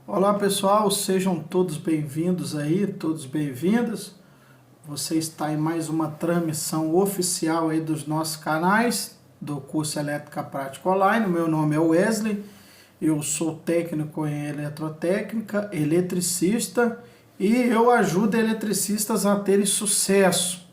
Olá pessoal, sejam todos bem-vindos aí, todos bem-vindas. Você está em mais uma transmissão oficial aí dos nossos canais do curso Elétrica Prática Online. Meu nome é Wesley, eu sou técnico em eletrotécnica, eletricista e eu ajudo eletricistas a terem sucesso.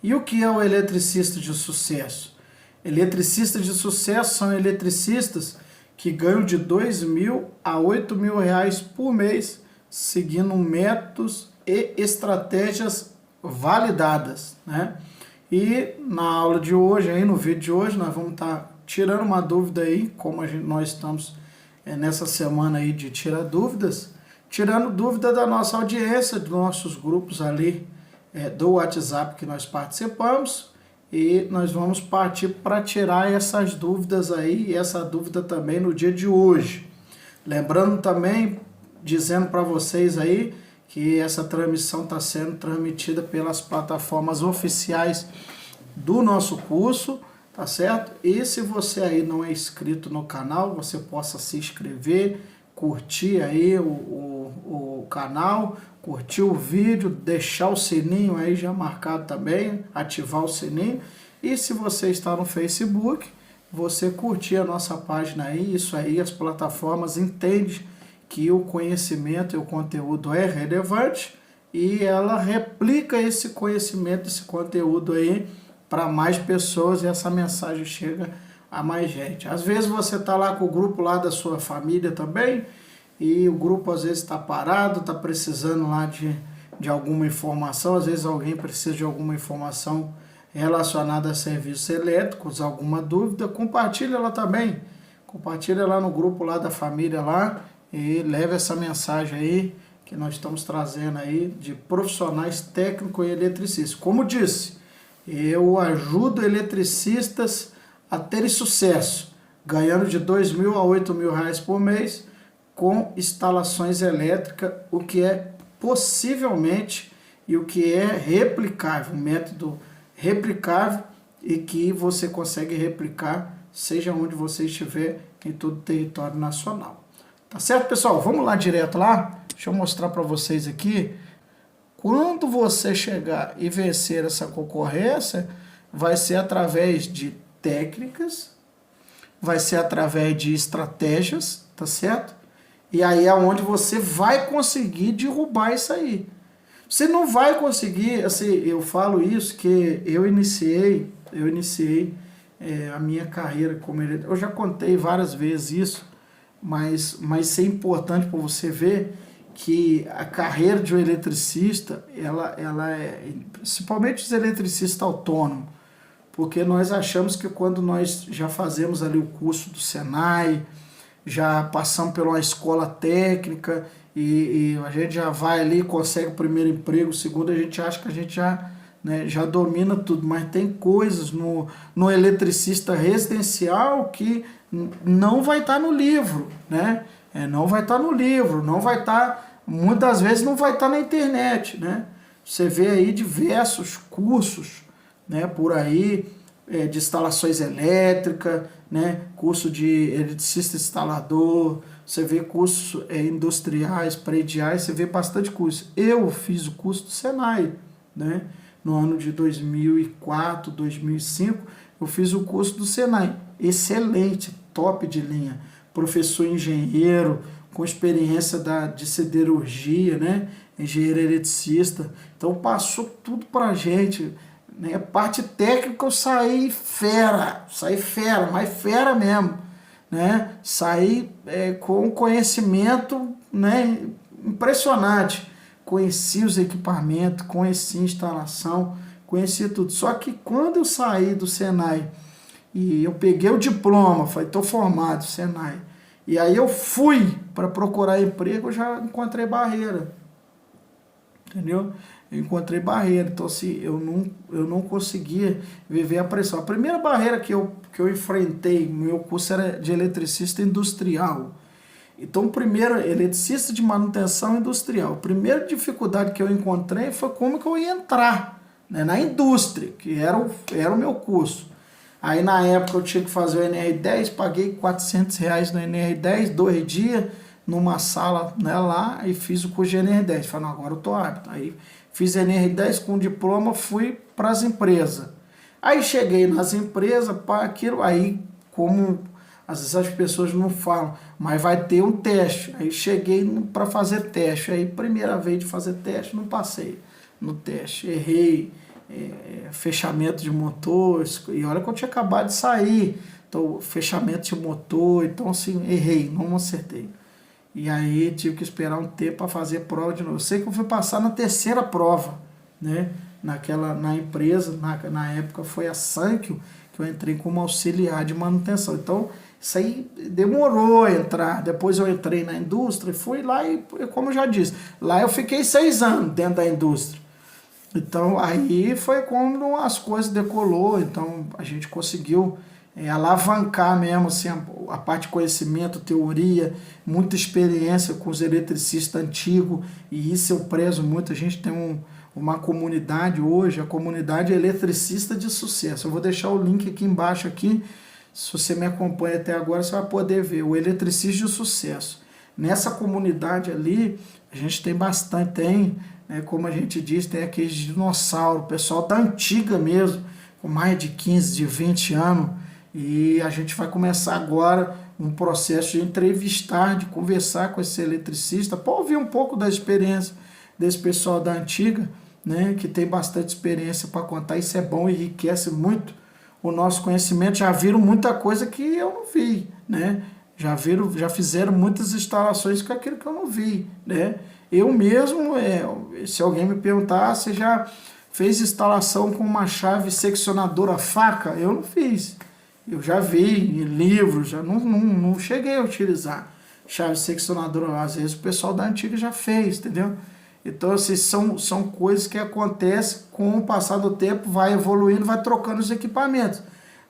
E o que é o eletricista de sucesso? Eletricistas de sucesso são eletricistas que ganham de R$2.000 a R$8.000 por mês, seguindo métodos e estratégias validadas, né? E na aula de hoje, aí no vídeo de hoje, nós vamos estar tirando uma dúvida aí, como nós estamos nessa semana aí de tirar dúvidas, tirando dúvida da nossa audiência, dos nossos grupos ali do WhatsApp que nós participamos. E nós vamos partir para tirar essas dúvidas aí, e essa dúvida também no dia de hoje. Lembrando também, dizendo para vocês aí, que essa transmissão está sendo transmitida pelas plataformas oficiais do nosso curso, tá certo? E se você aí não é inscrito no canal, você possa se inscrever, curtir aí o canal, curtir o vídeo, deixar o sininho aí já marcado também, ativar o sininho. E se você está no Facebook, você curtir a nossa página aí, isso aí as plataformas entendem que o conhecimento e o conteúdo é relevante e ela replica esse conhecimento, esse conteúdo aí para mais pessoas e essa mensagem chega a mais gente. Às vezes você está lá com o grupo lá da sua família também, e o grupo às vezes está parado, está precisando lá de alguma informação, às vezes alguém precisa de alguma informação relacionada a serviços elétricos, alguma dúvida, compartilha lá também, compartilha lá no grupo lá da família lá, e leve essa mensagem aí, que nós estamos trazendo aí, de profissionais técnicos e eletricistas. Como disse, eu ajudo eletricistas a terem sucesso, ganhando de R$2.000 a R$8.000 por mês, com instalações elétricas, o que é possivelmente e o que é replicável, um método replicável e que você consegue replicar seja onde você estiver em todo o território nacional. Tá certo, pessoal? Vamos lá direto lá? Deixa eu mostrar para vocês aqui. Quando você chegar e vencer essa concorrência, vai ser através de técnicas, vai ser através de estratégias, tá certo? E aí é onde você vai conseguir derrubar isso aí. Você não vai conseguir, assim, eu falo isso, que eu iniciei a minha carreira como eletricista. Eu já contei várias vezes isso, mas isso é importante para você ver que a carreira de um eletricista, ela é, principalmente os eletricistas autônomos, porque nós achamos que quando nós já fazemos ali o curso do Senai, já passamos por uma escola técnica e a gente já vai ali, consegue o primeiro emprego, o segundo, a gente acha que a gente já domina tudo, mas tem coisas no eletricista residencial que não vai estar no livro, né? Não vai estar no livro, não vai estar, muitas vezes não vai estar na internet, né? Você vê aí diversos cursos, né, por aí, de instalações elétricas, né, curso de eletricista instalador, você vê cursos industriais, prediais, você vê bastante curso. Eu fiz o curso do Senai, né, no ano de 2004, 2005, eu fiz o curso do Senai, excelente, top de linha, professor engenheiro, com experiência de siderurgia, né, engenheiro eletricista, então passou tudo pra gente, né? Parte técnica eu saí fera, mas fera mesmo, né? Saí com conhecimento, né, impressionante, conheci os equipamentos, conheci a instalação, conheci tudo, só que quando eu saí do Senai e eu peguei o diploma, falei, estou formado Senai, e aí eu fui para procurar emprego, eu já encontrei barreira, entendeu? Eu encontrei barreira, então assim, eu não conseguia viver a pressão. A primeira barreira que eu enfrentei, meu curso era de eletricista industrial. Então, primeiro, eletricista de manutenção industrial. A primeira dificuldade que eu encontrei foi como que eu ia entrar, né, na indústria, que era o meu curso. Aí, na época, eu tinha que fazer o NR10, paguei R$400 no NR10, 2 dias, numa sala, né, lá e fiz o curso de NR10. Falei, não, agora eu tô apto. Aí fiz NR10 com diploma, fui para as empresas. Aí cheguei nas empresas, para aquilo, aí como às vezes as pessoas não falam, mas vai ter um teste. Aí cheguei para fazer teste. Aí primeira vez de fazer teste, não passei no teste. Errei fechamento de motor, e olha que eu tinha acabado de sair. Então, fechamento de motor, então assim, errei, não acertei. E aí tive que esperar um tempo para fazer prova de novo. Eu sei que eu fui passar na terceira prova, né? Na empresa, na época foi a Sankyo, que eu entrei como auxiliar de manutenção. Então, isso aí demorou a entrar. Depois eu entrei na indústria, fui lá e, como eu já disse, lá eu fiquei 6 anos dentro da indústria. Então, aí foi quando as coisas decolou, então a gente conseguiu alavancar mesmo assim, a parte de conhecimento, teoria, muita experiência com os eletricistas antigos, e isso eu prezo muito. A gente tem uma comunidade hoje, a comunidade eletricista de sucesso. Eu vou deixar o link aqui embaixo, aqui, se você me acompanha até agora, você vai poder ver, o Eletricista de Sucesso. Nessa comunidade ali, a gente tem bastante, como a gente diz, tem aqueles dinossauros, pessoal da antiga mesmo, com mais de 15, de 20 anos, e a gente vai começar agora um processo de entrevistar, de conversar com esse eletricista, para ouvir um pouco da experiência desse pessoal da antiga, né, que tem bastante experiência para contar. Isso é bom, enriquece muito o nosso conhecimento. Já viram muita coisa que eu não vi, né? Já fizeram muitas instalações com aquilo que eu não vi, né? Eu mesmo, se alguém me perguntar, você já fez instalação com uma chave seccionadora faca? Eu não fiz. Eu já vi em livros, já não cheguei a utilizar chave seccionadora. Às vezes o pessoal da antiga já fez, entendeu? Então, assim, são coisas que acontecem com o passar do tempo, vai evoluindo, vai trocando os equipamentos.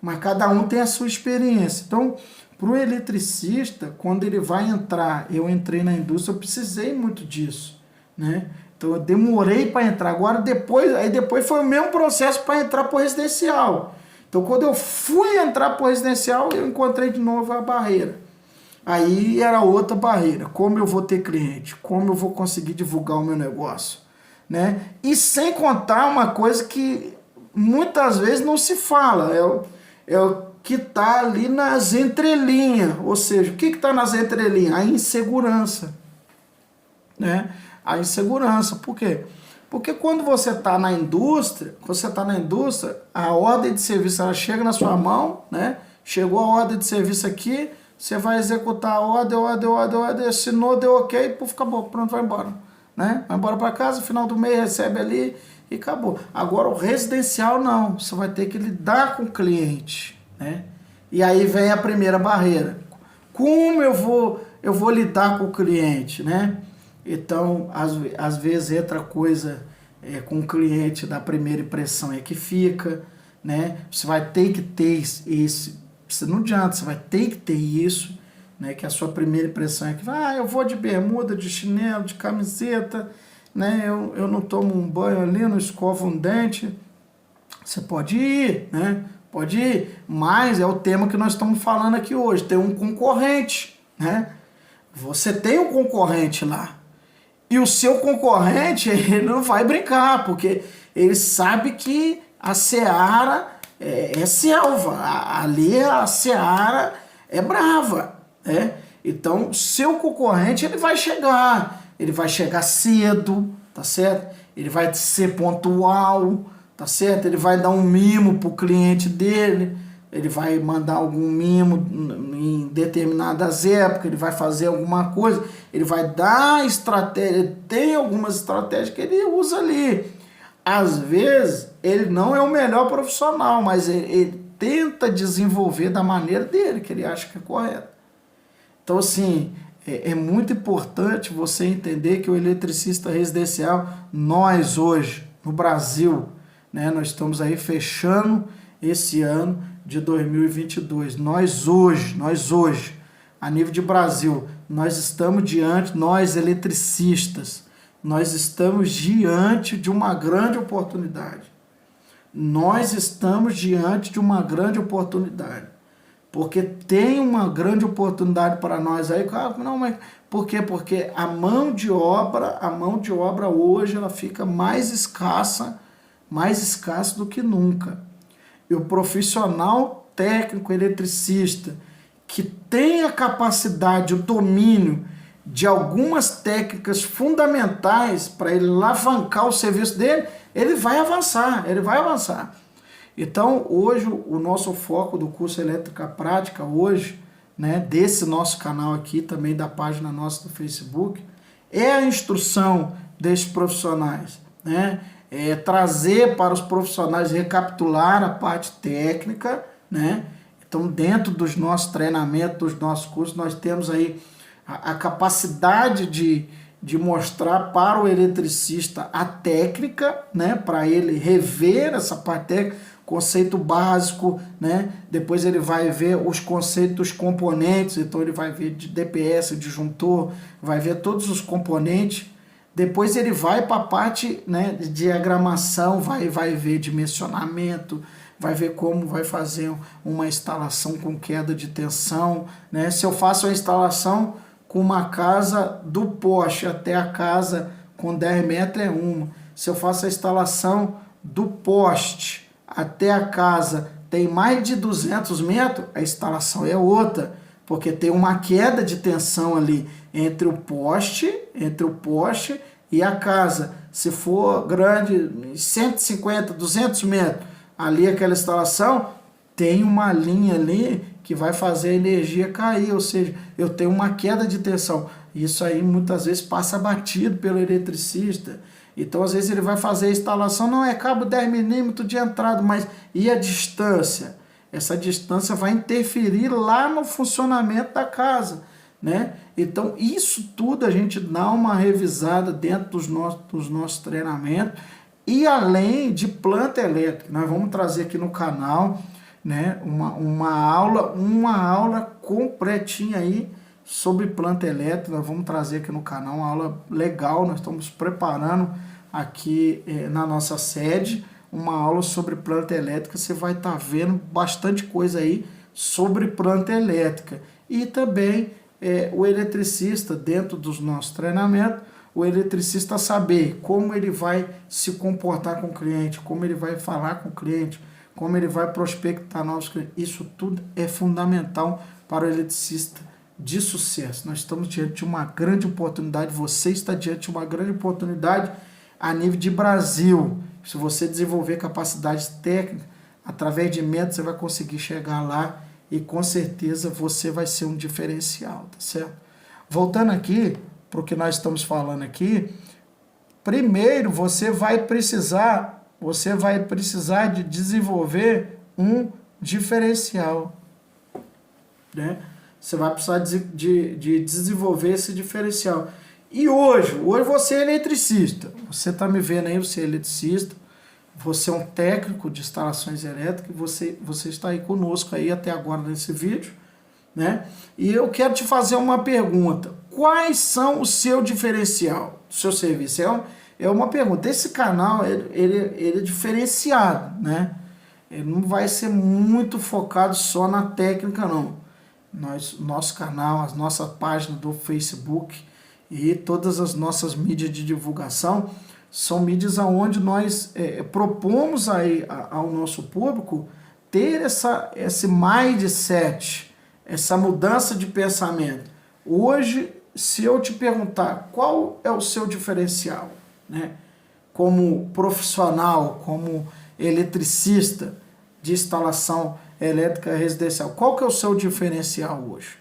Mas cada um tem a sua experiência. Então, para o eletricista, quando ele vai entrar, eu entrei na indústria, eu precisei muito disso, né? Então, eu demorei para entrar. Agora, depois foi o mesmo processo para entrar para o residencial. Então, quando eu fui entrar para o residencial, eu encontrei de novo a barreira. Aí era outra barreira. Como eu vou ter cliente? Como eu vou conseguir divulgar o meu negócio? Né? E sem contar uma coisa que muitas vezes não se fala, é o que está ali nas entrelinhas. Ou seja, o que está nas entrelinhas? A insegurança. Né? A insegurança. Por quê? Porque quando você está na indústria, a ordem de serviço ela chega na sua mão, né? Chegou a ordem de serviço aqui, você vai executar a ordem, assinou, deu ok, puf, acabou, pronto, vai embora. Né? Vai embora para casa, final do mês recebe ali e acabou. Agora o residencial não, você vai ter que lidar com o cliente. Né? E aí vem a primeira barreira. Como eu vou lidar com o cliente? Né? Então, às vezes entra coisa com o cliente da primeira impressão que fica. Né? Você vai ter que ter esse... Você não adianta, você vai ter que ter isso, né? Que a sua primeira impressão é que eu vou de bermuda, de chinelo, de camiseta, né? Eu não tomo um banho ali, não escovo um dente. Você pode ir, né? Pode ir, mas é o tema que nós estamos falando aqui hoje. Tem um concorrente, né? Você tem um concorrente lá. E o seu concorrente, ele não vai brincar, porque ele sabe que a seara é selva, ali a seara é brava, né? Então, seu concorrente, ele vai chegar cedo, tá certo? Ele vai ser pontual, tá certo? Ele vai dar um mimo pro cliente dele, ele vai mandar algum mimo em determinadas épocas, ele vai fazer alguma coisa, ele vai dar estratégia, tem algumas estratégias que ele usa ali. Às vezes, ele não é o melhor profissional, mas ele tenta desenvolver da maneira dele, que ele acha que é correto. Então, assim, é muito importante você entender que o eletricista residencial, nós hoje, no Brasil, né, nós estamos aí fechando esse ano de 2022. Nós hoje, a nível de Brasil, nós estamos diante, nós eletricistas, nós estamos diante de uma grande oportunidade. Nós estamos diante de uma grande oportunidade. porque tem uma grande oportunidade para nós aí. Não, mas por quê? Porque a mão de obra hoje ela fica mais escassa do que nunca. E o profissional técnico eletricista que tem a capacidade, o domínio de algumas técnicas fundamentais para ele alavancar o serviço dele, ele vai avançar. Então, hoje, o nosso foco do curso Elétrica Prática, hoje, né, desse nosso canal aqui, também da página nossa do Facebook, é a instrução desses profissionais, né? É trazer para os profissionais recapitular a parte técnica, né? Então, dentro dos nossos treinamentos, dos nossos cursos, nós temos aí a capacidade de mostrar para o eletricista a técnica, né? Para ele rever essa parte técnica, conceito básico, né? Depois ele vai ver os conceitos dos componentes, então ele vai ver de DPS, disjuntor, vai ver todos os componentes. Depois ele vai para a parte, né, de diagramação, vai ver dimensionamento, vai ver como vai fazer uma instalação com queda de tensão, né? Se eu faço a instalação com uma casa do poste até a casa com 10 metros é uma. Se eu faço a instalação do poste até a casa tem mais de 200 metros, a instalação é outra, porque tem uma queda de tensão ali entre o poste e a casa. Se for grande, 150, 200 metros, ali aquela instalação tem uma linha ali que vai fazer a energia cair, ou seja, eu tenho uma queda de tensão. Isso aí muitas vezes passa batido pelo eletricista. Então, às vezes, ele vai fazer a instalação, não é cabo 10 milímetros de entrada, mas e a distância? Essa distância vai interferir lá no funcionamento da casa, né? Então, isso tudo a gente dá uma revisada dentro dos nossos treinamentos e além de planta elétrica. Nós vamos trazer aqui no canal, né, uma aula completinha aí sobre planta elétrica. Nós vamos trazer aqui no canal uma aula legal. Nós estamos preparando aqui na nossa sede uma aula sobre planta elétrica. Você vai estar vendo bastante coisa aí sobre planta elétrica. E também o eletricista, dentro dos nossos treinamentos, o eletricista saber como ele vai se comportar com o cliente, como ele vai falar com o cliente, como ele vai prospectar novos clientes. Isso tudo é fundamental para o eletricista de sucesso. Nós estamos diante de uma grande oportunidade, você está diante de uma grande oportunidade a nível de Brasil. Se você desenvolver capacidades técnicas, através de métodos você vai conseguir chegar lá e com certeza você vai ser um diferencial, tá certo? Voltando aqui para o que nós estamos falando aqui, primeiro você vai precisar de desenvolver um diferencial, né? Você vai precisar de desenvolver esse diferencial. E hoje você é eletricista. Você está me vendo aí, você é eletricista. Você é um técnico de instalações elétricas. Você está aí conosco aí até agora nesse vídeo, né? E eu quero te fazer uma pergunta. Quais são o seu diferencial do seu serviço? É uma pergunta. Esse canal, ele é diferenciado, né? Ele não vai ser muito focado só na técnica, não. Nosso canal, as nossas páginas do Facebook e todas as nossas mídias de divulgação são mídias onde nós propomos aí ao nosso público ter esse mindset, essa mudança de pensamento. Hoje, se eu te perguntar qual é o seu diferencial, né? Como profissional, como eletricista de instalação elétrica residencial, qual que é o seu diferencial hoje?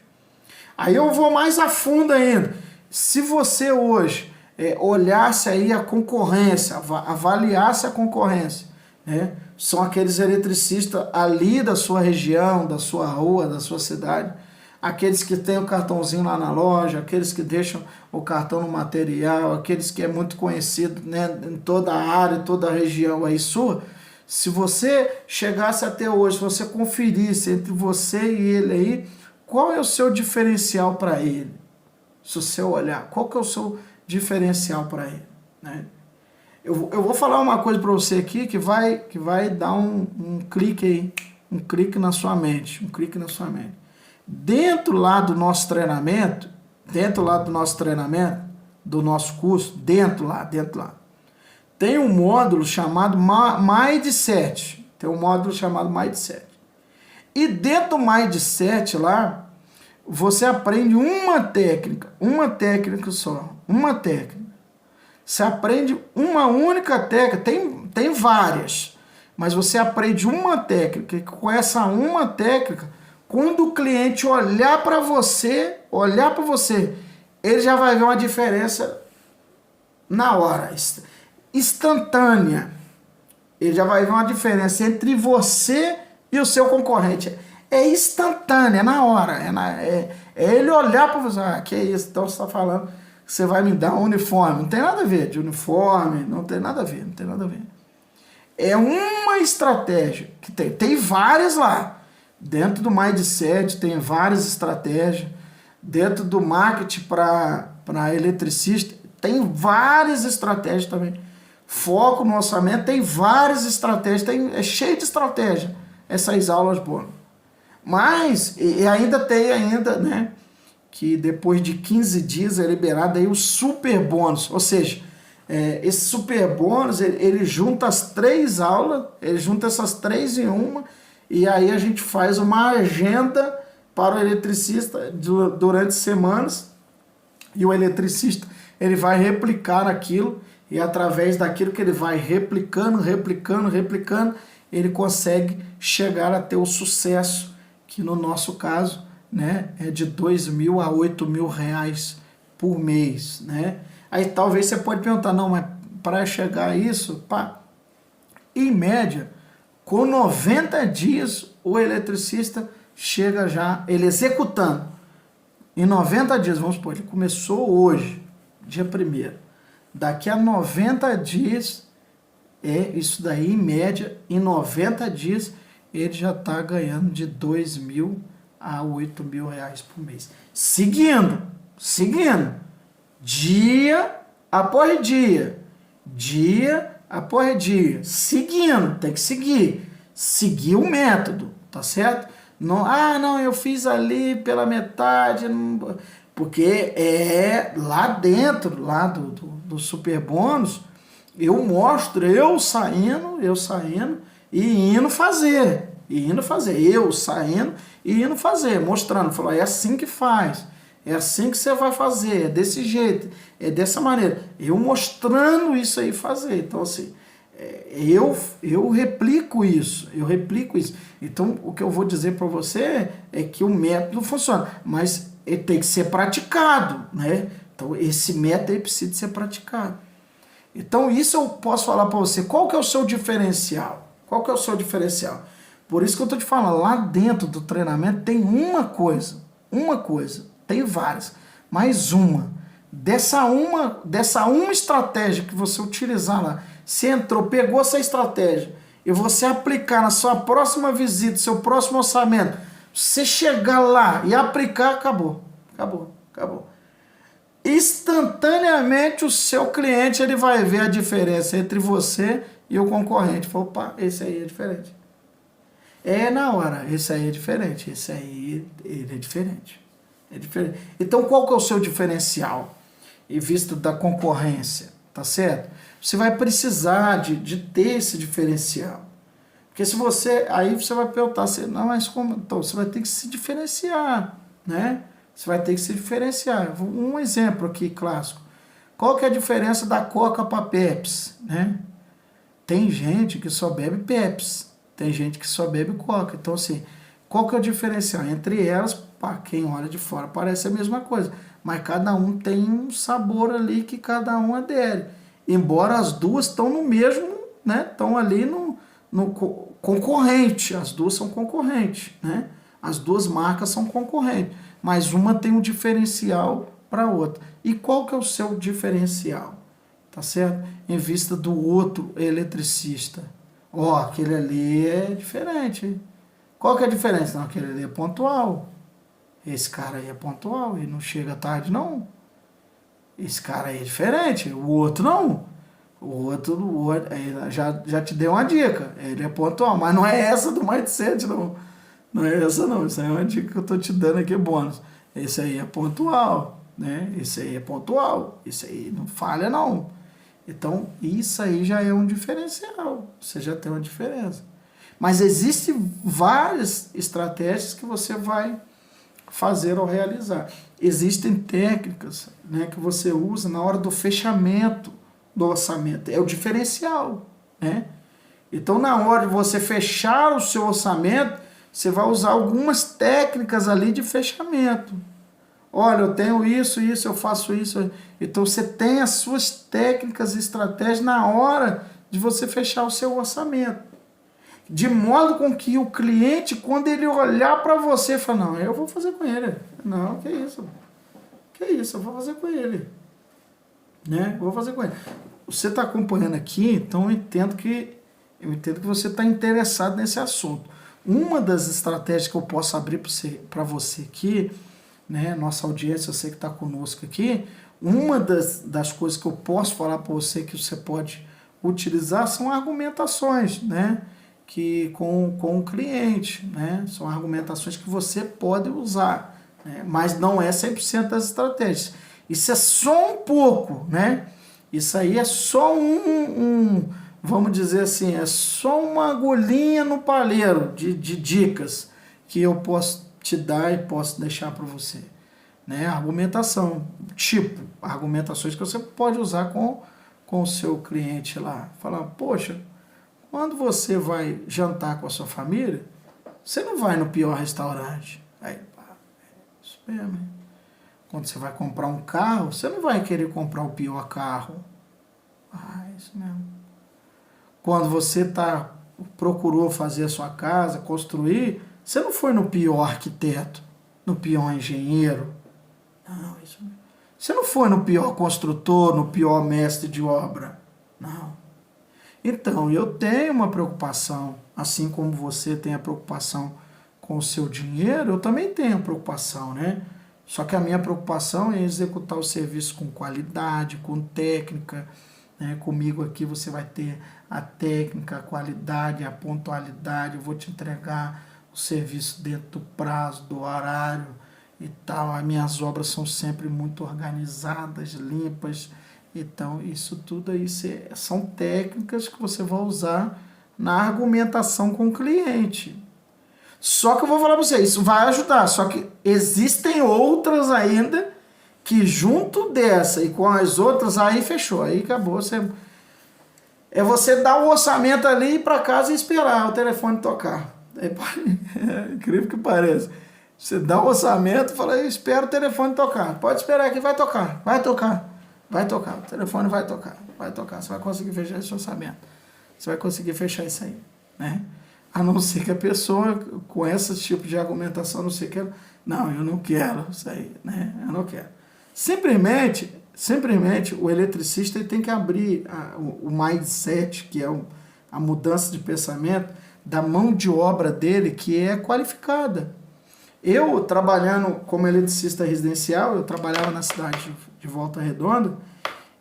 Aí eu vou mais a fundo ainda. Se você hoje olhasse aí a concorrência, avaliasse a concorrência, né? São aqueles eletricistas ali da sua região, da sua rua, da sua cidade, aqueles que têm o cartãozinho lá na loja, aqueles que deixam o cartão no material, aqueles que é muito conhecido, né, em toda a área, toda a região aí sua. Se você chegasse até hoje, se você conferisse entre você e ele aí, qual é o seu diferencial para ele? Se você olhar, qual que é o seu diferencial para ele, né? Eu vou falar uma coisa para você aqui que vai dar um clique aí um clique na sua mente, um clique na sua mente. Dentro lá do nosso treinamento, do nosso curso, dentro lá, tem um módulo chamado Mindset. E dentro do Mindset lá, você aprende uma técnica só, uma técnica. Você aprende uma única técnica, tem várias, mas você aprende uma técnica, e com essa uma técnica, quando o cliente olhar para você, ele já vai ver uma diferença na hora, instantânea. Ele já vai ver uma diferença entre você e o seu concorrente. É instantânea, é na hora. É ele olhar para você, que é isso, então você está falando que você vai me dar um uniforme. Não tem nada a ver de uniforme, não tem nada a ver. É uma estratégia que tem várias lá. Dentro do Mindset tem várias estratégias. Dentro do marketing para eletricista tem várias estratégias também. Foco no orçamento tem várias estratégias, é cheio de estratégia essas aulas bônus. Mas e ainda tem né, que depois de 15 dias é liberado aí o super bônus, ou seja, esse super bônus ele junta as 3 aulas, ele junta essas 3 em uma, e aí a gente faz uma agenda para o eletricista durante semanas, e o eletricista ele vai replicar aquilo, e através daquilo que ele vai replicando, ele consegue chegar a ter o sucesso, que no nosso caso, né, é de R$2.000 a R$8.000 por mês, né? Aí talvez você pode perguntar, não, mas para chegar a isso, em média, com 90 dias, o eletricista chega já, ele executando, em 90 dias, vamos supor, ele começou hoje, dia 1º, daqui a 90 dias, isso daí em média, em 90 dias, ele já está ganhando de R$2.000 a R$8.000 por mês. Seguindo, dia após dia, seguindo, tem que seguir o método, tá certo? Não, eu fiz ali pela metade, não, porque lá dentro, lá do super bônus, eu mostro eu saindo e indo fazer, mostrando, falou, é assim que faz, é assim que você vai fazer, é desse jeito, é dessa maneira, eu mostrando isso aí fazer. Então assim, eu replico isso, então o que eu vou dizer para você é que o método funciona, mas ele tem que ser praticado, né? Então esse método aí precisa ser praticado. Então isso eu posso falar para você, qual que é o seu diferencial? Por isso que eu estou te falando, lá dentro do treinamento tem uma coisa, tem várias, mas dessa uma estratégia que você utilizar lá, você entrou, pegou essa estratégia e você aplicar na sua próxima visita, seu próximo orçamento, você chegar lá e aplicar, acabou. Instantaneamente o seu cliente ele vai ver a diferença entre você e o concorrente. Fala, opa, esse aí é diferente. Na hora, esse aí é diferente, ele é diferente. Então qual que é o seu diferencial? Em vista da concorrência, tá certo? Você vai precisar de ter esse diferencial. Porque aí você vai perguntar assim, não, mas como? Então você vai ter que se diferenciar, né? Um exemplo aqui clássico. Qual que é a diferença da Coca para Pepsi, né? Tem gente que só bebe Pepsi, tem gente que só bebe Coca. Então assim, qual que é o diferencial? Entre elas, para quem olha de fora, parece a mesma coisa, mas cada um tem um sabor ali que cada um adere. Embora as duas estão no mesmo, né? Estão ali no concorrente, as duas são concorrentes, né? As duas marcas são concorrentes, mas uma tem um diferencial para a outra. E qual que é o seu diferencial? Tá certo? Em vista do outro eletricista. Aquele ali é diferente. Qual que é a diferença? Não, aquele ali é pontual. Esse cara aí é pontual, ele não chega tarde, não. Esse cara aí é diferente, o outro não. aí já te deu uma dica, ele é pontual, mas não é essa do mindset, não. Não é essa não, isso aí é uma dica que eu estou te dando aqui, bônus. Esse aí é pontual, né? Esse aí é pontual, esse aí não falha não. Então, isso aí já é um diferencial, você já tem uma diferença. Mas existem várias estratégias que você vai fazer ou realizar. Existem técnicas, né, que você usa na hora do fechamento do orçamento, é o diferencial, né? Então, na hora de você fechar o seu orçamento, você vai usar algumas técnicas ali de fechamento. Olha, eu tenho isso, eu faço isso. Então, você tem as suas técnicas e estratégias na hora de você fechar o seu orçamento. De modo com que o cliente, quando ele olhar para você, fala, não, eu vou fazer com ele. Não, que isso? Que isso, eu vou fazer com ele. Né? Eu vou fazer com ele. Você está acompanhando aqui, então eu entendo que você está interessado nesse assunto. Uma das estratégias que eu posso abrir para você aqui, né, nossa audiência, você que está conosco aqui, uma das coisas que eu posso falar para você que você pode utilizar são argumentações, né, que com o cliente, né, são argumentações que você pode usar, né, mas não é 100% das estratégias. Isso é só um pouco, né? Isso aí é só vamos dizer assim, é só uma agulhinha no palheiro de dicas que eu posso te dar e posso deixar para você. Né? Argumentação, argumentações que você pode usar com o seu cliente lá. Falar, poxa, quando você vai jantar com a sua família, você não vai no pior restaurante. Aí, pá, é isso mesmo, hein? Quando você vai comprar um carro, você não vai querer comprar o pior carro. Ah, é isso mesmo. Quando você procurou fazer a sua casa, construir, você não foi no pior arquiteto, no pior engenheiro. Não, isso mesmo. Você não foi no pior construtor, no pior mestre de obra. Não. Então, eu tenho uma preocupação, assim como você tem a preocupação com o seu dinheiro, eu também tenho preocupação, né? Só que a minha preocupação é executar o serviço com qualidade, com técnica. Né? Comigo aqui você vai ter a técnica, a qualidade, a pontualidade. Eu vou te entregar o serviço dentro do prazo, do horário e tal. As minhas obras são sempre muito organizadas, limpas. Então, isso tudo aí são técnicas que você vai usar na argumentação com o cliente. Só que eu vou falar para você, isso vai ajudar, só que existem outras ainda que junto dessa e com as outras, aí fechou, aí acabou. É você dar o orçamento ali, ir para casa e esperar o telefone tocar. É incrível que pareça. Você dá o orçamento e fala, eu espero o telefone tocar. Pode esperar que vai tocar, vai tocar, vai tocar. O telefone vai tocar, você vai conseguir fechar esse orçamento. Você vai conseguir fechar isso aí, né? A não ser que a pessoa, com esse tipo de argumentação, não sei o que, não, eu não quero isso aí, né? Eu não quero. Simplesmente o eletricista ele tem que abrir o mindset, que é a mudança de pensamento, da mão de obra dele, que é qualificada. Eu, trabalhando como eletricista residencial, eu trabalhava na cidade de Volta Redonda,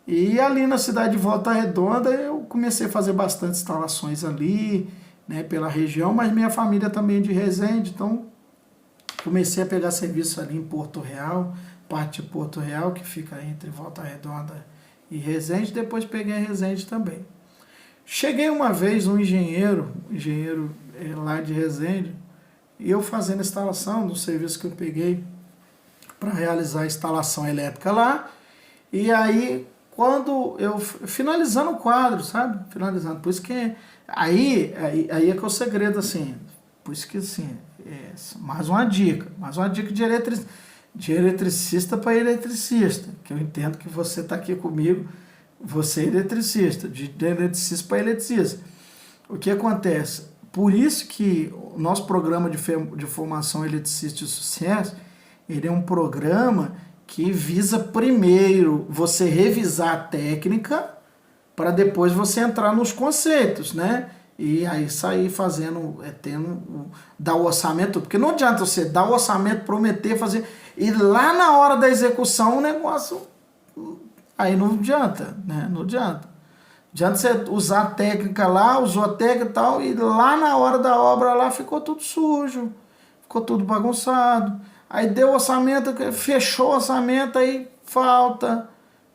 e ali na cidade de Volta Redonda eu comecei a fazer bastante instalações ali, né, pela região, mas minha família também é de Resende, então comecei a pegar serviço ali em Porto Real, parte de Porto Real, que fica entre Volta Redonda e Resende, depois peguei Resende também. Cheguei uma vez um engenheiro lá de Resende, e eu fazendo a instalação do serviço que eu peguei para realizar a instalação elétrica lá, e aí quando eu finalizando o quadro, sabe? Finalizando, por isso que aí é que é o segredo, assim, por isso que assim, mais uma dica de eletricista para eletricista, que eu entendo que você está aqui comigo, você é eletricista, de eletricista para eletricista. O que acontece? Por isso que o nosso programa de formação eletricista de sucesso, ele é um programa que visa primeiro você revisar a técnica para depois você entrar nos conceitos, né? E aí sair fazendo, dar o orçamento, porque não adianta você dar o orçamento, prometer, fazer, e lá na hora da execução o negócio, aí não adianta, né? Não adianta. Adianta você usar a técnica lá, usou a técnica e tal, e lá na hora da obra lá ficou tudo sujo, ficou tudo bagunçado. Aí deu orçamento, fechou o orçamento, aí falta,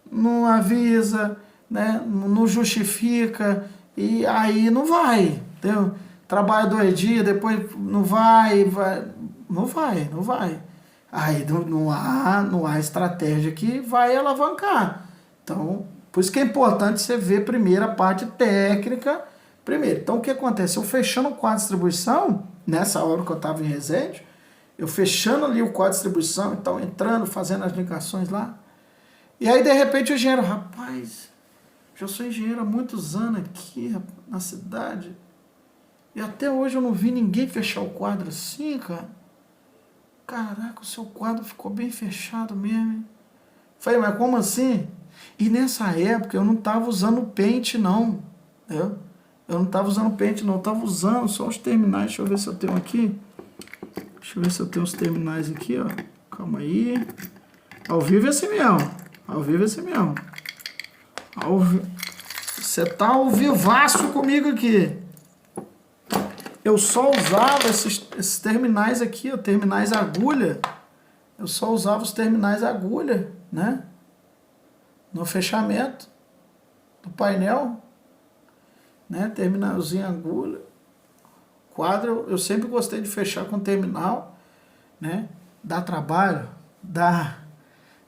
não avisa, né? Não justifica, e aí não vai, entendeu? Trabalha 2 dias, depois não vai, não vai, não vai. Aí não há estratégia que vai alavancar. Então, por isso que é importante você ver primeiro a parte técnica primeiro. Então, o que acontece? Eu fechando o quadro de distribuição, nessa hora que eu estava em Resende, eu fechando ali o quadro de distribuição, então entrando, fazendo as ligações lá. E aí, de repente, o engenheiro, rapaz, já sou engenheiro há muitos anos aqui na cidade, e até hoje eu não vi ninguém fechar o quadro assim, cara. Caraca, o seu quadro ficou bem fechado mesmo, hein? Falei, mas como assim? E nessa época eu não estava usando pente, não. Eu não estava usando pente, não. Eu estava usando só os terminais. Deixa eu ver se eu tenho aqui. Deixa eu ver se eu tenho os terminais aqui, ó. Calma aí. Ao vivo é assim mesmo. Ao vivo é assim mesmo. Você tá ao vivaço comigo aqui. Eu só usava esses terminais aqui, ó, terminais agulha. Eu só usava os terminais agulha, né? No fechamento do painel, né? Terminalzinho agulha. Quadro, eu sempre gostei de fechar com terminal, né? Dá trabalho, dá.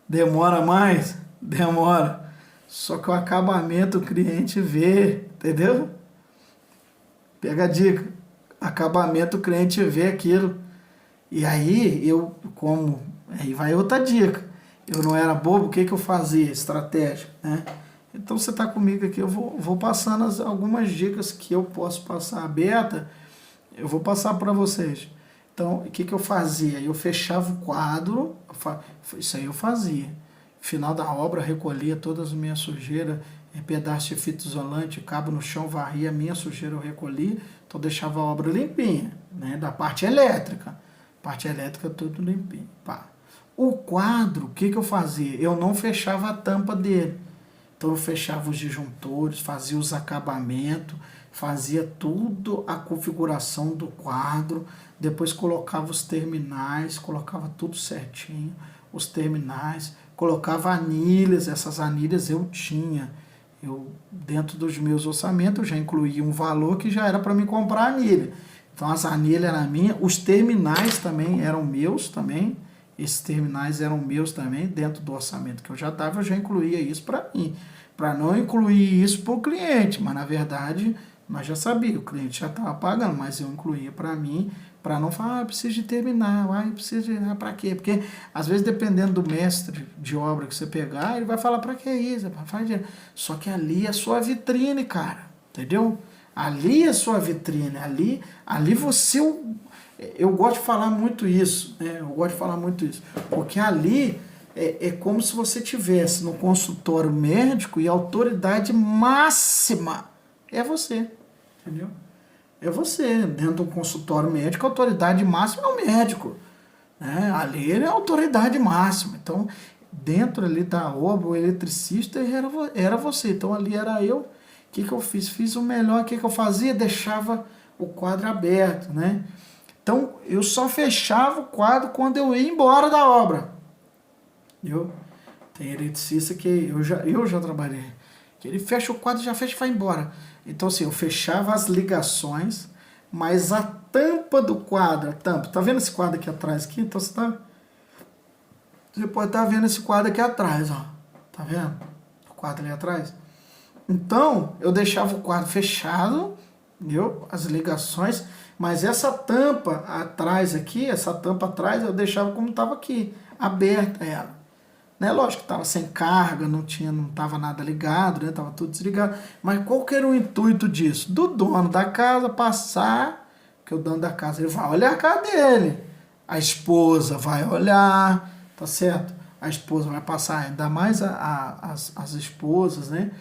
Demora mais, demora. Só que o acabamento o cliente vê, entendeu? Pega a dica. Acabamento o cliente vê aquilo. E aí aí vai outra dica. Eu não era bobo, o que eu fazia? Estratégia, né? Então você está comigo aqui, eu vou passando algumas dicas que eu posso passar aberta, eu vou passar para vocês. Então, o que eu fazia? Eu fechava o quadro, isso aí eu fazia. Final da obra, recolhia todas as minhas sujeiras, pedaço de fita isolante, cabo no chão, varria a minha sujeira, eu recolhi, então deixava a obra limpinha, né? Da parte elétrica. Parte elétrica tudo limpinho. Pá. O quadro, o que eu fazia? Eu não fechava a tampa dele. Então eu fechava os disjuntores, fazia os acabamentos, fazia tudo a configuração do quadro, depois colocava os terminais, colocava tudo certinho, os terminais, colocava anilhas, essas anilhas eu tinha. Dentro dos meus orçamentos, eu já incluía um valor que já era para me comprar anilha. Então as anilhas eram minhas, os terminais também eram meus também, esses terminais eram meus também, dentro do orçamento que eu já dava, eu já incluía isso para mim, para não incluir isso para o cliente, mas na verdade nós já sabíamos, o cliente já estava pagando, mas eu incluía para mim, para não falar, preciso de terminal, preciso de, para quê? Porque às vezes dependendo do mestre de obra que você pegar, ele vai falar, para que isso? Só que ali é a sua vitrine, cara, entendeu? Ali é a sua vitrine, ali você... Eu gosto de falar muito isso, né? Eu gosto de falar muito isso, porque ali é como se você tivesse no consultório médico e a autoridade máxima é você, entendeu? É você, dentro do consultório médico, a autoridade máxima é o médico, né? Ali ele é a autoridade máxima, então dentro ali da obra, o eletricista era você, então ali era eu. O que eu fiz? Fiz o melhor, o que eu fazia? Deixava o quadro aberto, né? Então, eu só fechava o quadro quando eu ia embora da obra. Tem eletricista que eu já trabalhei, que ele fecha o quadro, já fecha e vai embora. Então, assim, eu fechava as ligações, mas a tampa do quadro, tá vendo esse quadro aqui atrás? Aqui? Então, você pode estar vendo esse quadro aqui atrás, ó. Tá vendo? O quadro ali atrás. Então, eu deixava o quadro fechado, as ligações, mas essa tampa atrás aqui, eu deixava como estava aqui, aberta ela. Né? Lógico que estava sem carga, não estava nada ligado, né? Estava tudo desligado. Mas qual que era o intuito disso? Do dono da casa passar, que o dono da casa ele vai olhar a casa dele. A esposa vai olhar, tá certo? A esposa vai passar, ainda mais as esposas, né?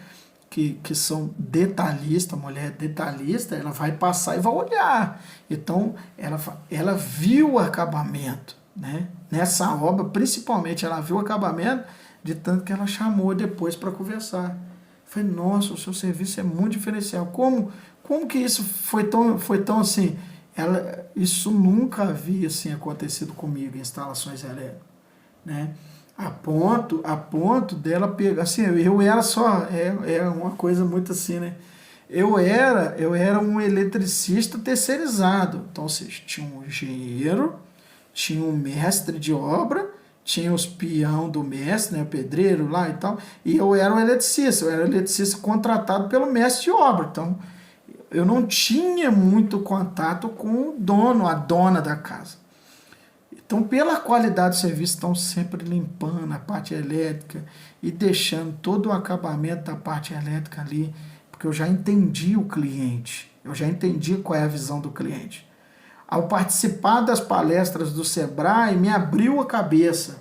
Que são detalhistas, mulher detalhista, ela vai passar e vai olhar. Então, ela viu o acabamento, né? Nessa obra, principalmente, ela viu o acabamento, de tanto que ela chamou depois para conversar. falei, nossa, o seu serviço é muito diferencial. Como que isso foi tão assim? Isso nunca havia assim, acontecido comigo em instalações elétricas, né? A ponto dela pegar, assim, eu era só, é uma coisa muito assim, né? Eu era um eletricista terceirizado, então, ou seja, tinha um engenheiro, tinha um mestre de obra, tinha os peão do mestre, né, o pedreiro lá e tal, e eu era um eletricista contratado pelo mestre de obra, então eu não tinha muito contato com o dono, a dona da casa. Então, pela qualidade do serviço, estão sempre limpando a parte elétrica e deixando todo o acabamento da parte elétrica ali, porque eu já entendi o cliente, eu já entendi qual é a visão do cliente. Ao participar das palestras do Sebrae, me abriu a cabeça,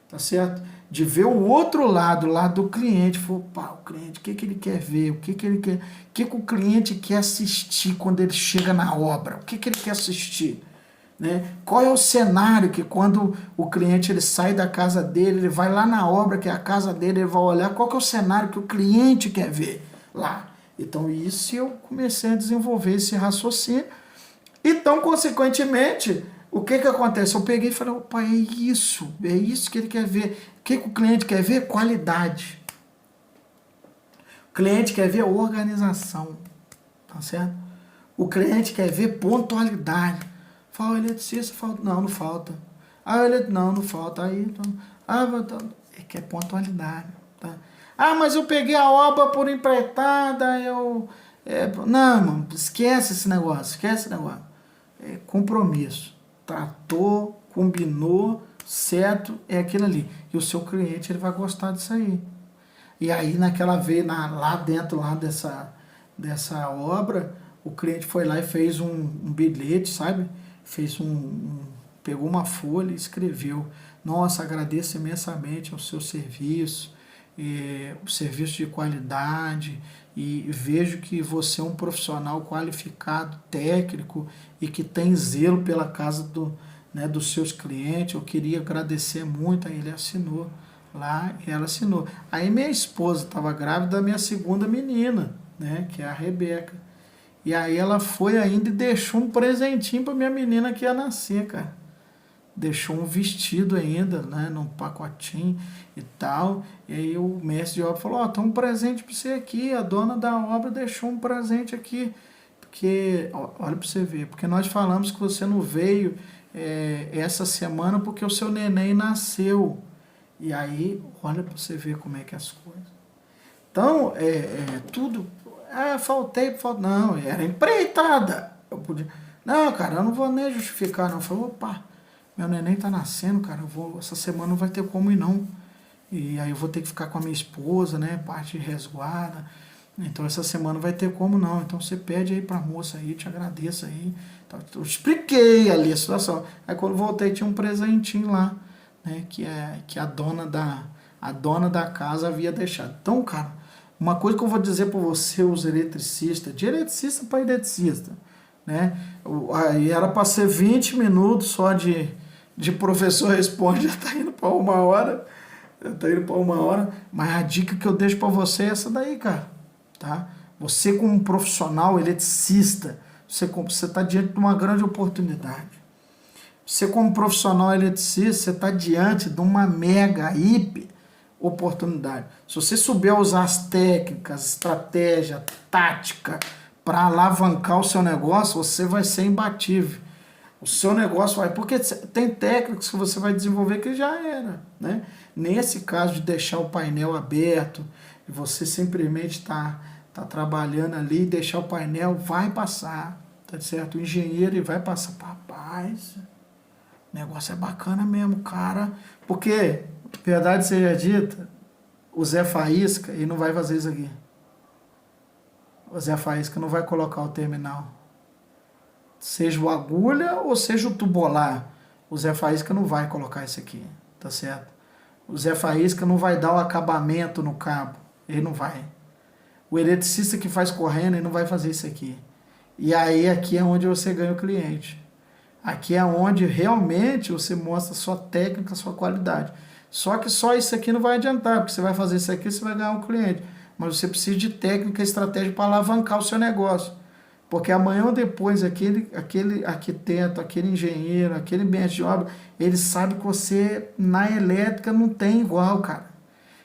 tá certo? De ver o outro lado, o lado do cliente. Falei, pá, o cliente, o que ele quer ver? O que ele quer? O que o cliente quer assistir quando ele chega na obra? O que ele quer assistir? Né? Qual é o cenário que quando o cliente ele sai da casa dele, ele vai lá na obra, que é a casa dele, ele vai olhar qual que é o cenário que o cliente quer ver lá. Então, isso eu comecei a desenvolver esse raciocínio. Então, consequentemente, o que acontece? Eu peguei e falei, opa, é isso que ele quer ver. O que o cliente quer ver? Qualidade. O cliente quer ver organização, tá certo? O cliente quer ver pontualidade. Fala, o eletricista, falta. Não falta. Não falta. Aí, então, ele quer pontualidade, tá? Mas eu peguei a obra por empreitada, não, mano, esquece esse negócio. Compromisso. Tratou, combinou, certo, é aquilo ali. E o seu cliente ele vai gostar disso aí. E aí naquela vez, lá dentro dessa obra, o cliente foi lá e fez um bilhete, sabe? Pegou uma folha e escreveu: nossa, agradeço imensamente ao seu serviço, o serviço de qualidade, e vejo que você é um profissional qualificado, técnico e que tem zelo pela casa dos seus clientes. Eu queria agradecer muito. Aí ele assinou lá e ela assinou. Aí minha esposa estava grávida da minha segunda menina, né, que é a Rebeca. E aí ela foi ainda e deixou um presentinho para minha menina que ia nascer, cara. Deixou um vestido ainda, né, num pacotinho e tal. E aí o mestre de obra falou: tem um presente para você aqui, a dona da obra deixou um presente aqui. Porque, olha para você ver, porque nós falamos que você não veio essa semana porque o seu neném nasceu. E aí, olha para você ver como é que é as coisas. Então, tudo... faltei. Não, era empreitada. Eu podia... Não, cara, eu não vou nem justificar, não. Eu falei, opa, meu neném tá nascendo, cara, essa semana não vai ter como ir, não. E aí eu vou ter que ficar com a minha esposa, né, parte de resguarda. Então essa semana não vai ter como, não. Então você pede aí pra moça aí, te agradeço aí. Então, eu expliquei ali a situação. Aí quando voltei tinha um presentinho lá, né, que a dona da casa havia deixado. Então, cara, uma coisa que eu vou dizer para você, os eletricistas, de eletricista para eletricista, né? Aí era para ser 20 minutos só de professor responde, já está indo para 1 hora. Mas a dica que eu deixo para você é essa daí, cara, tá? Você como um profissional eletricista, você está diante de uma grande oportunidade. Você como profissional eletricista, você está diante de uma mega, hiper oportunidade. Se você souber usar as técnicas, estratégia, tática para alavancar o seu negócio, você vai ser imbatível. O seu negócio vai... Porque tem técnicas que você vai desenvolver que já era, né? Nesse caso de deixar o painel aberto, e você simplesmente tá trabalhando ali, deixar o painel, vai passar, tá certo? O engenheiro vai passar. Rapaz, o negócio é bacana mesmo, cara. Porque, verdade seja dita, o Zé Faísca, ele não vai fazer isso aqui. O Zé Faísca não vai colocar o terminal. Seja o agulha ou seja o tubolar. O Zé Faísca não vai colocar isso aqui, tá certo? O Zé Faísca não vai dar o acabamento no cabo. Ele não vai. O eletricista que faz correndo, ele não vai fazer isso aqui. E aí, aqui é onde você ganha o cliente. Aqui é onde realmente você mostra a sua técnica, a sua qualidade. Só que só isso aqui não vai adiantar, porque você vai fazer isso aqui, você vai ganhar um cliente. mas você precisa de técnica e estratégia para alavancar o seu negócio. Porque amanhã ou depois, aquele arquiteto, aquele engenheiro, aquele mestre de obra, ele sabe que você, na elétrica, não tem igual, cara.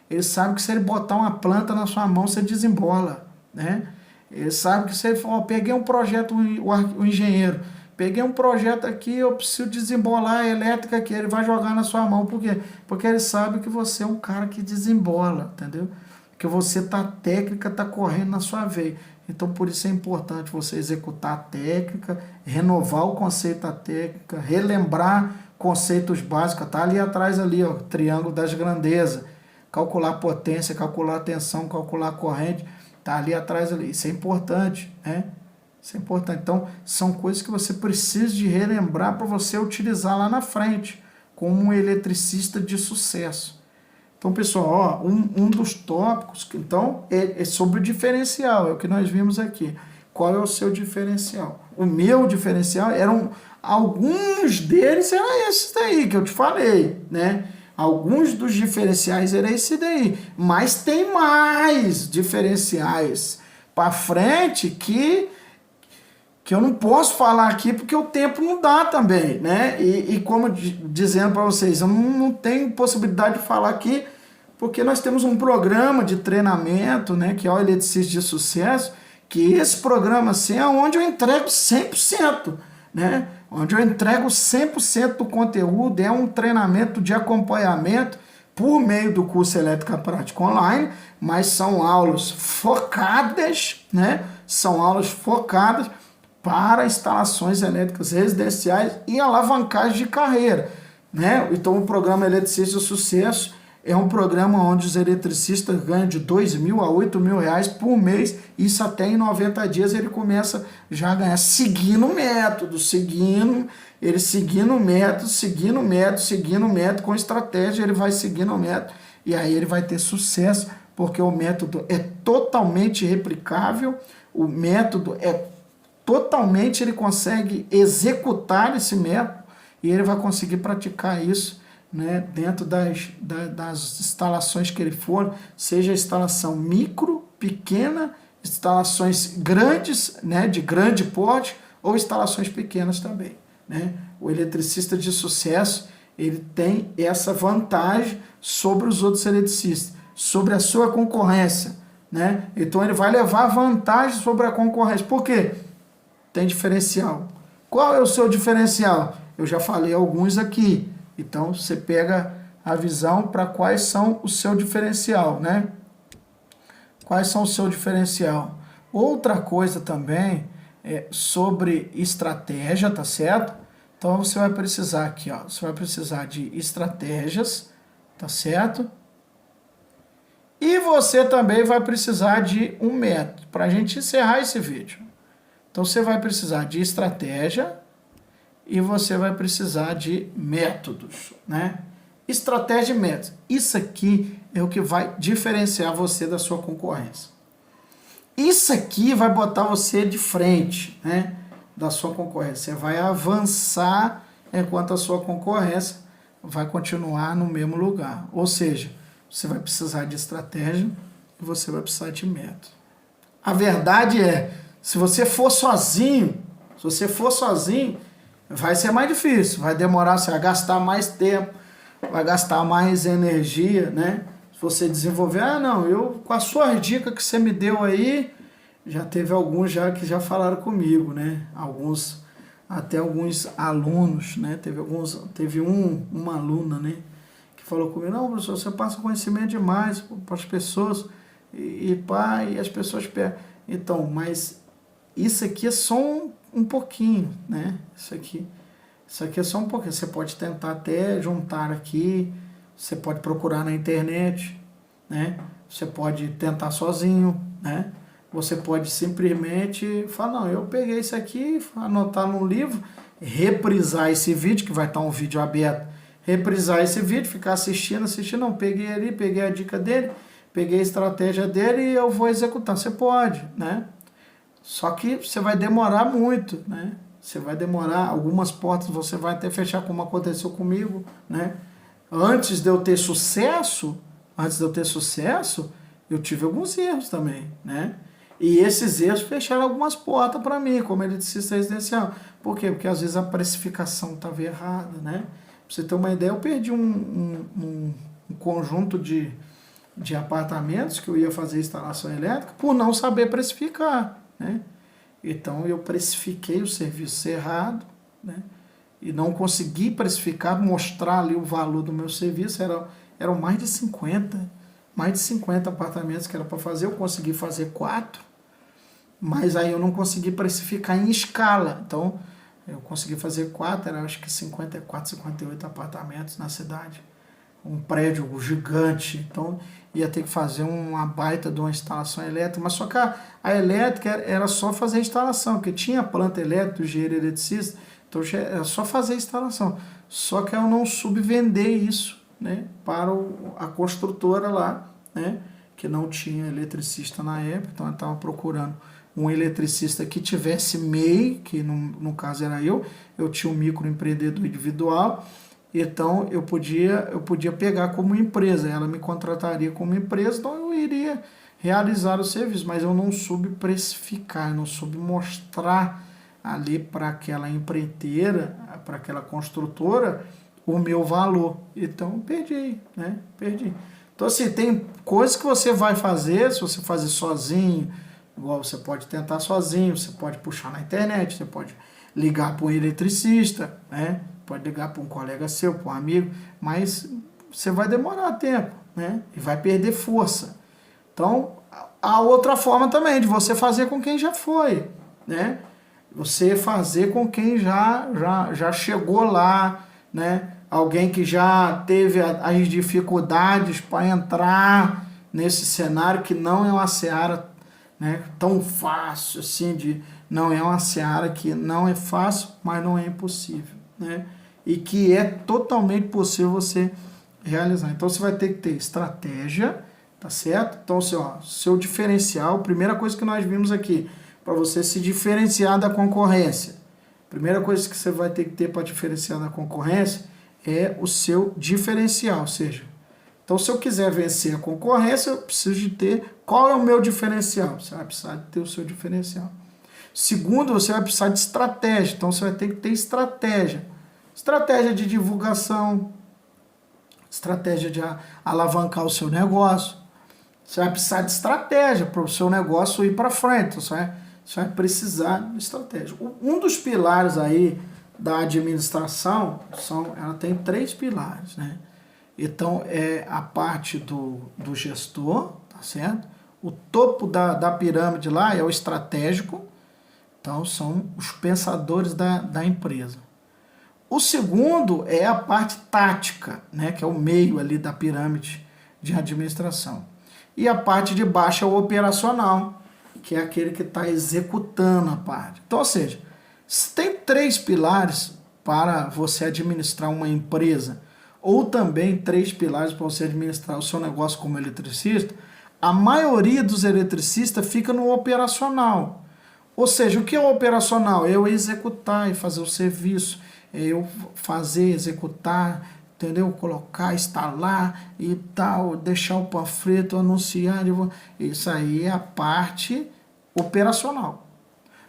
Ele sabe que se ele botar uma planta na sua mão, você desembola, né? Ele sabe que se ele falar, peguei um projeto, o engenheiro, peguei um projeto aqui, eu preciso desembolar a elétrica aqui, ele vai jogar na sua mão. Por quê? Porque ele sabe que você é um cara que desembola, entendeu? Que você tá, a técnica está correndo na sua veia. Então, por isso é importante você executar a técnica, renovar o conceito da técnica, relembrar conceitos básicos. Tá ali atrás, ali, ó, triângulo das grandezas. Calcular potência, calcular tensão, calcular corrente. Tá ali atrás, ali. Isso é importante, né? Isso é importante. Então, são coisas que você precisa de relembrar para você utilizar lá na frente, como um eletricista de sucesso. Então, pessoal, ó, um dos tópicos, então, é sobre o diferencial, é o que nós vimos aqui. Qual é o seu diferencial? O meu diferencial alguns deles eram esses daí que eu te falei, né? Alguns dos diferenciais eram esse daí, mas tem mais diferenciais para frente que eu não posso falar aqui porque o tempo não dá também, né? E como dizendo para vocês, eu não tenho possibilidade de falar aqui porque nós temos um programa de treinamento, né, que é o Eletricista de Sucesso, que esse programa assim é onde eu entrego 100%, né? Onde eu entrego 100% do conteúdo, é um treinamento de acompanhamento por meio do curso Elétrica Prática Online, mas são aulas focadas, né? São aulas focadas para instalações elétricas residenciais e alavancagem de carreira, né? Então o programa Eletricista de Sucesso é um programa onde os eletricistas ganham de R$2.000 a R$8.000 por mês, isso até em 90 dias ele começa já a ganhar, seguindo o método, seguindo o método, com estratégia ele vai seguindo o método, e aí ele vai ter sucesso, porque o método é totalmente replicável, o método é totalmente, ele consegue executar esse método, e ele vai conseguir praticar isso, né, dentro das instalações que ele for, seja instalação micro, pequena, instalações grandes, né, de grande porte, ou instalações pequenas também, né? O eletricista de sucesso, ele tem essa vantagem sobre os outros eletricistas, sobre a sua concorrência, né? Então ele vai levar vantagem sobre a concorrência. Por quê? Tem diferencial. Qual é o seu diferencial? Eu já falei alguns aqui. Então, você pega a visão para quais são o seu diferencial, né? Quais são o seu diferencial? Outra coisa também é sobre estratégia, tá certo? Então, você vai precisar aqui, ó, você vai precisar de estratégias, tá certo? E você também vai precisar de um método, para a gente encerrar esse vídeo. Então, você vai precisar de estratégia, e você vai precisar de métodos, né? Estratégia e métodos. Isso aqui é o que vai diferenciar você da sua concorrência. Isso aqui vai botar você de frente, né, da sua concorrência. Você vai avançar enquanto a sua concorrência vai continuar no mesmo lugar. Ou seja, você vai precisar de estratégia e você vai precisar de método. A verdade é, se você for sozinho, vai ser mais difícil, vai demorar, você vai gastar mais tempo, vai gastar mais energia, né? Se você desenvolver, com as suas dicas que você me deu aí, já teve alguns já que já falaram comigo, né? Até alguns alunos, né? Teve uma aluna, né? Que falou comigo, não, professor, você passa conhecimento demais para as pessoas, e as pessoas pegam. Então, mas isso aqui é só um pouquinho, né? Isso aqui é só um pouquinho. Você pode tentar até juntar aqui, você pode procurar na internet, né? Você pode tentar sozinho, né? Você pode simplesmente falar, não, eu peguei isso aqui, anotar num livro, reprisar esse vídeo, que vai estar um vídeo aberto, reprisar esse vídeo, ficar assistindo, não, peguei ali, peguei a dica dele, peguei a estratégia dele e eu vou executar. Você pode, né? Só que você vai demorar muito, né? Você vai demorar, algumas portas você vai até fechar, como aconteceu comigo, né? Antes de eu ter sucesso, eu tive alguns erros também, né? E esses erros fecharam algumas portas para mim, como eletricista residencial. Por quê? Porque às vezes a precificação estava errada, né? Pra você ter uma ideia, eu perdi um conjunto de apartamentos que eu ia fazer instalação elétrica por não saber precificar, né? Então eu precifiquei o serviço errado, né? E não consegui precificar, mostrar ali o valor do meu serviço, eram mais de 50 apartamentos que era para fazer, eu consegui fazer 4, mas aí eu não consegui precificar em escala. Então, eu consegui fazer 4, era acho que 54, 58 apartamentos na cidade. Um prédio gigante, então ia ter que fazer uma baita de uma instalação elétrica, mas só que a elétrica era só fazer a instalação, porque tinha planta elétrica, engenheiro eletricista, então era só fazer a instalação. Só que eu não subvender isso, né, para a construtora lá, né, que não tinha eletricista na época, então eu estava procurando um eletricista que tivesse MEI, que no caso era eu tinha um microempreendedor individual, então eu podia pegar como empresa, ela me contrataria como empresa, então eu iria realizar o serviço, mas eu não soube precificar, eu não soube mostrar ali para aquela empreiteira, para aquela construtora, o meu valor. Então perdi, né? Perdi. Então assim, tem coisas que você vai fazer, se você fazer sozinho, igual você pode tentar sozinho, você pode puxar na internet, você pode ligar para um eletricista, né? Pode ligar para um colega seu, para um amigo, mas você vai demorar tempo, né? E vai perder força. Então, a outra forma também de você fazer com quem já foi, né? Você fazer com quem já chegou lá, né? Alguém que já teve as dificuldades para entrar nesse cenário, que não é uma seara, né, tão fácil assim, não é uma seara que não é fácil, mas não é impossível, né? E que é totalmente possível você realizar. Então você vai ter que ter estratégia, tá certo? Então seu diferencial, primeira coisa que nós vimos aqui, para você se diferenciar da concorrência, primeira coisa que você vai ter que ter para diferenciar da concorrência é o seu diferencial, ou seja, então se eu quiser vencer a concorrência, eu preciso de ter qual é o meu diferencial. Você vai precisar de ter o seu diferencial. Segundo, você vai precisar de estratégia, então você vai ter que ter estratégia. Estratégia de divulgação, estratégia de alavancar o seu negócio. Você vai precisar de estratégia para o seu negócio ir para frente. Então, você vai precisar de estratégia. Um dos pilares aí da administração, ela tem 3 pilares, né? Então, é a parte do gestor, tá certo? O topo da pirâmide lá é o estratégico, então são os pensadores da empresa. O segundo é a parte tática, né, que é o meio ali da pirâmide de administração. E a parte de baixo é o operacional, que é aquele que está executando a parte. Então, ou seja, se tem 3 pilares para você administrar uma empresa, ou também 3 pilares para você administrar o seu negócio como eletricista, a maioria dos eletricistas fica no operacional. Ou seja, o que é o operacional? É eu executar e fazer o serviço, é eu fazer, executar, entendeu? Colocar, instalar e tal, deixar o panfleto, anunciar. Isso aí é a parte operacional.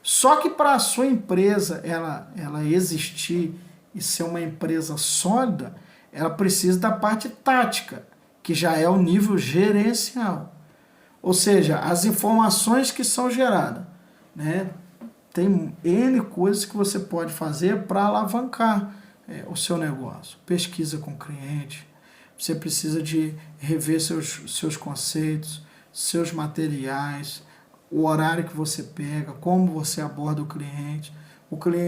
Só que para a sua empresa ela existir e ser uma empresa sólida, ela precisa da parte tática, que já é o nível gerencial. Ou seja, as informações que são geradas, né? Tem N coisas que você pode fazer para alavancar o seu negócio. Pesquisa com o cliente, você precisa de rever seus conceitos, seus materiais, o horário que você pega, como você aborda o cliente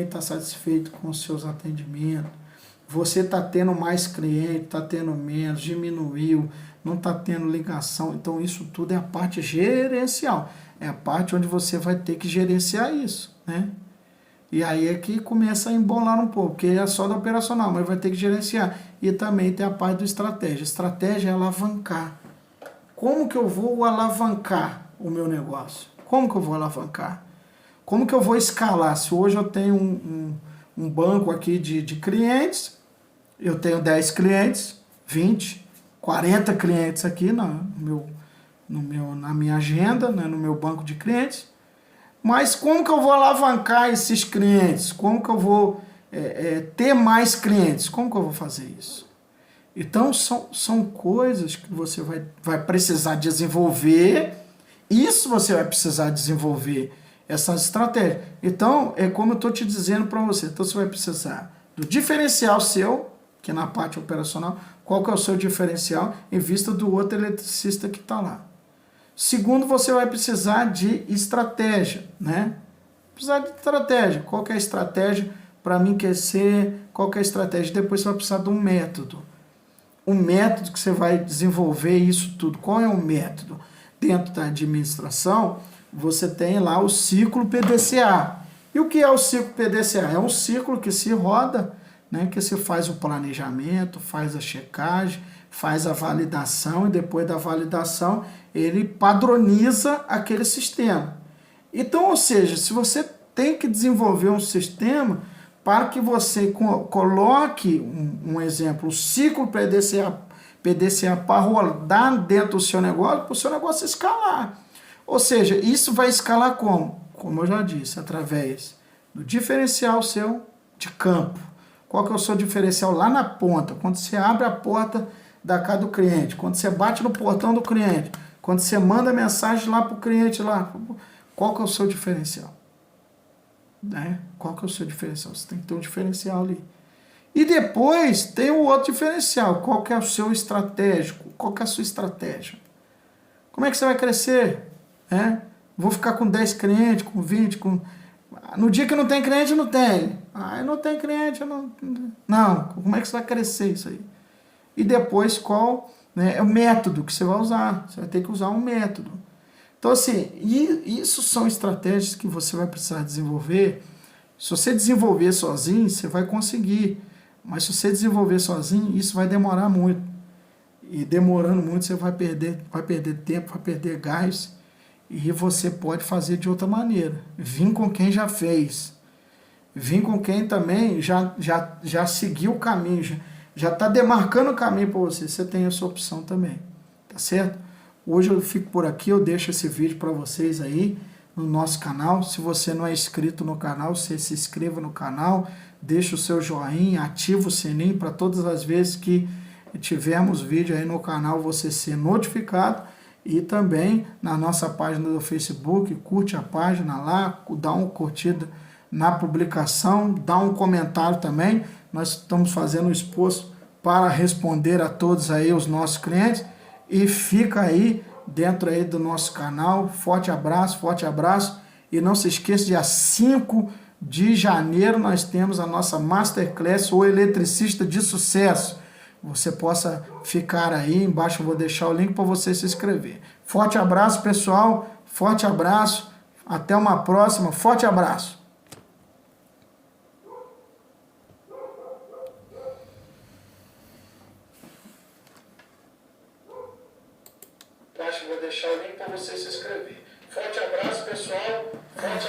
está satisfeito com os seus atendimentos, você está tendo mais cliente, está tendo menos, diminuiu, não está tendo ligação. Então isso tudo é a parte gerencial, é a parte onde você vai ter que gerenciar isso, né? E aí é que começa a embolar um pouco, porque é só do operacional, mas vai ter que gerenciar. E também tem a parte do estratégia. Estratégia é alavancar. Como que eu vou alavancar o meu negócio? Como que eu vou alavancar? Como que eu vou escalar? Se hoje eu tenho um banco aqui de clientes, eu tenho 10 clientes, 20, 40 clientes aqui no na minha agenda, né, no meu banco de clientes. Mas como que eu vou alavancar esses clientes? Como que eu vou ter mais clientes? Como que eu vou fazer isso? Então, são coisas que você vai precisar desenvolver. Isso você vai precisar desenvolver, essas estratégias. Então, é como eu estou te dizendo para você. Então, você vai precisar do diferencial seu, que é na parte operacional. Qual que é o seu diferencial em vista do outro eletricista que está lá. Segundo, você vai precisar de estratégia, né? Precisar de estratégia. Qual que é a estratégia para mim crescer? Qual que é a estratégia? Depois você vai precisar de um método. Um método que você vai desenvolver isso tudo. Qual é o método? Dentro da administração, você tem lá o ciclo PDCA. E o que é o ciclo PDCA? É um ciclo que se roda, né, que se faz o planejamento, faz a checagem, faz a validação e depois da validação ele padroniza aquele sistema. Então, ou seja, se você tem que desenvolver um sistema para que você coloque, um exemplo, o ciclo PDCA para rodar dentro do seu negócio, para o seu negócio escalar. Ou seja, isso vai escalar como? Como eu já disse, através do diferencial seu de campo. Qual que é o seu diferencial lá na ponta? Quando você abre a porta da casa do cliente, quando você bate no portão do cliente, quando você manda mensagem lá para o cliente lá, qual que é o seu diferencial? Né? Qual que é o seu diferencial? Você tem que ter um diferencial ali. E depois tem o outro diferencial. Qual que é o seu estratégico? Qual que é a sua estratégia? Como é que você vai crescer? Vou ficar com 10 clientes, com 20, com... No dia que não tem cliente, não tem. Não tem cliente, não. Como é que você vai crescer isso aí? E depois qual, né, é o método que você vai usar. Você vai ter que usar um método. Então, assim, isso são estratégias que você vai precisar desenvolver. Se você desenvolver sozinho, você vai conseguir. Mas se você desenvolver sozinho, isso vai demorar muito. E demorando muito, você vai perder tempo, vai perder gás. E você pode fazer de outra maneira. Vim com quem já fez. Vim com quem também já seguiu o caminho, já está demarcando o caminho para você. Você tem essa opção também. Tá certo? Hoje eu fico por aqui, eu deixo esse vídeo para vocês aí no nosso canal. Se você não é inscrito no canal, você se inscreva no canal, deixa o seu joinha, ativa o sininho para todas as vezes que tivermos vídeo aí no canal você ser notificado. E também na nossa página do Facebook, curte a página lá, dá uma curtida na publicação, dá um comentário também. Nós estamos fazendo um esforço para responder a todos aí os nossos clientes. E fica aí dentro aí do nosso canal. Forte abraço. E não se esqueça, dia 5 de janeiro nós temos a nossa Masterclass, o Eletricista de Sucesso. Você possa ficar aí, embaixo eu vou deixar o link para você se inscrever. Forte abraço, pessoal. Forte abraço. Até uma próxima. Forte abraço. Embaixo eu vou deixar o link para você se inscrever. Forte abraço, pessoal. Forte abraço.